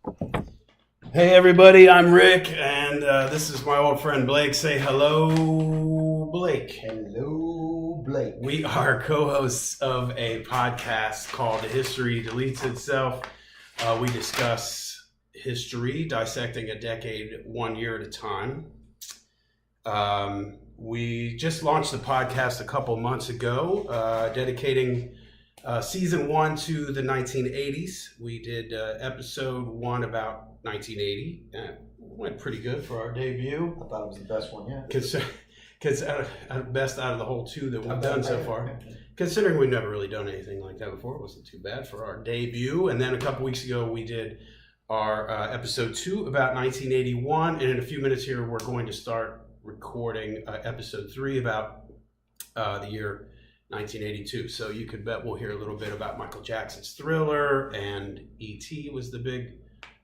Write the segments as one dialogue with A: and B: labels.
A: Hey everybody, I'm Rick, and this is my old friend Blake. Say hello, Blake.
B: Hello, Blake.
A: We are co-hosts of a podcast called History Deletes Itself. We discuss history, dissecting a decade 1 year at a time. We just launched the podcast a couple months ago, dedicating season 1 to the 1980s. We did episode 1 about 1980. Went pretty good for our debut.
B: I thought it was the best one yet.
A: Because best out of the whole 2 that we've done so far. Considering we've never really done anything like that before, it wasn't too bad for our debut. And then a couple weeks ago, we did our episode 2 about 1981. And in a few minutes here, we're going to start recording episode 3 about the year 1982. So you could bet we'll hear a little bit about Michael Jackson's Thriller, and E.T. was the big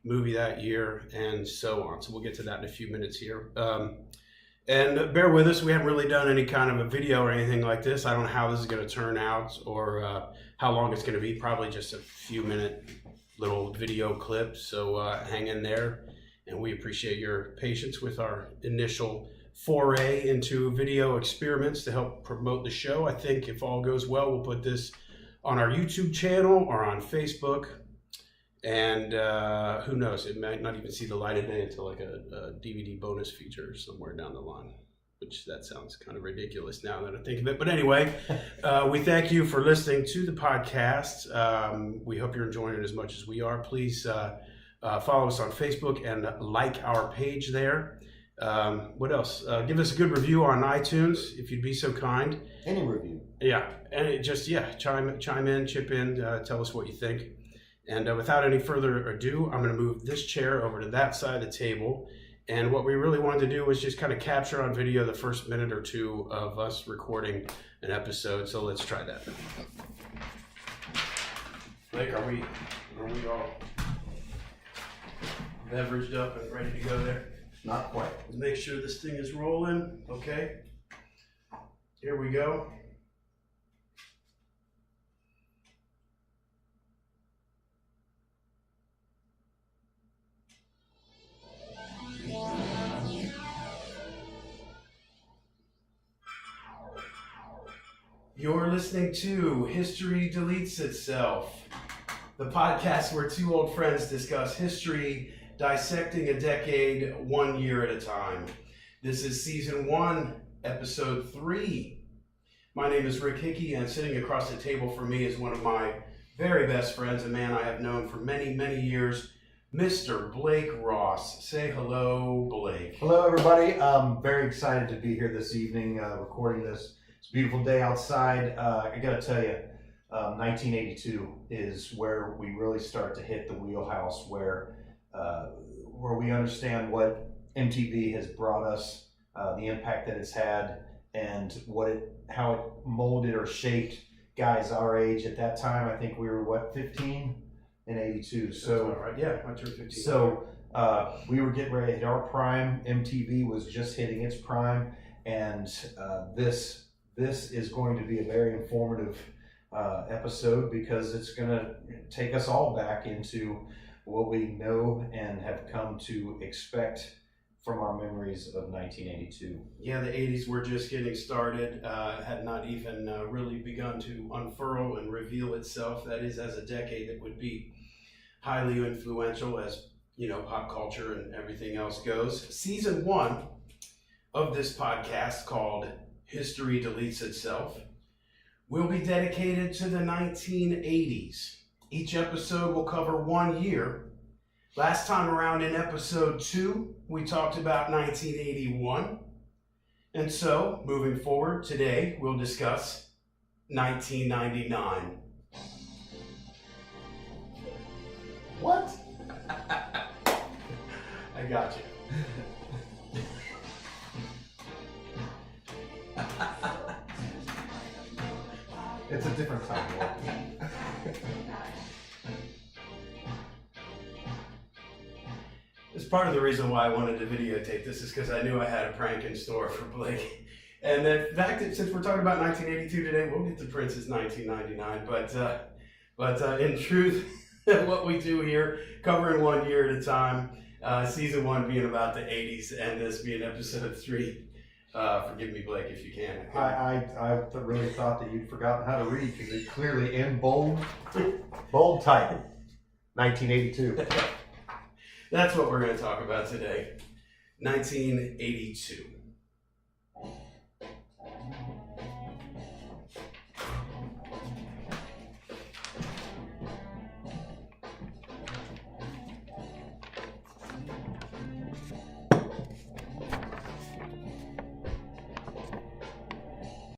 A: movie that year, and so on. So we'll get to that in a few minutes here. And bear with us, we haven't really done any kind of a video or anything like this. I don't know how this is going to turn out or how long it's going to be. Probably just a few minute little video clip. So hang in there, and we appreciate your patience with our initial foray into video experiments to help promote the show. I think if all goes well, we'll put this on our YouTube channel or on Facebook. And who knows, it might not even see the light of day until like a DVD bonus feature somewhere down the line, which that sounds kind of ridiculous now that I think of it. But anyway, we thank you for listening to the podcast. We hope you're enjoying it as much as we are. Please follow us on Facebook and like our page there. What else? Give us a good review on iTunes if you'd be so kind.
B: Any review.
A: Yeah, and it just, chime in, chip in, tell us what you think. And without any further ado, I'm going to move this chair over to that side of the table. And what we really wanted to do was just kind of capture on video the first minute or 2 of us recording an episode. So let's try that. Blake, are we all leveraged up and ready to go there?
B: Not quite.
A: Let's make sure this thing is rolling. Okay. Here we go. You're listening to History Deletes Itself, the podcast where 2 old friends discuss history, dissecting a decade 1 year at a time. This is season 1, episode 3. My name is Rick Hickey, and sitting across the table from me is one of my very best friends, a man I have known for many, many years, Mr. Blake Ross. Say hello, Blake.
B: Hello, everybody. I'm very excited to be here this evening recording this. It's a beautiful day outside. I got to tell you, 1982 is where we really start to hit the wheelhouse, where we understand what MTV has brought us, the impact that it's had, and how it molded or shaped guys our age at that time. I think we were 15 in 82. So
A: right. Yeah, I turned 15.
B: So we were getting ready to hit our prime. MTV was just hitting its prime, and this is going to be a very informative episode, because it's going to take us all back into what we know and have come to expect from our memories of 1982.
A: Yeah, the 80s were just getting started, had not even really begun to unfurl and reveal itself. That is, as a decade that would be highly influential as, pop culture and everything else goes. Season 1 of this podcast, called History Deletes Itself, will be dedicated to the 1980s. Each episode will cover 1 year. Last time around in episode 2, we talked about 1981. And so, moving forward, today we'll discuss 1999.
B: What?
A: I got you.
B: It's a different time.
A: It's part of the reason why I wanted to videotape this, is because I knew I had a prank in store for Blake. And the fact that, since we're talking about 1982 today, we'll get to Prince's 1999. But in truth, what we do here, covering 1 year at a time. Season 1 being about the 80s, and this being episode 3. Forgive me, Blake, if you can.
B: I really thought that you'd forgotten how to read because it's clearly in bold type. 1982.
A: That's what we're going to talk about today. 1982.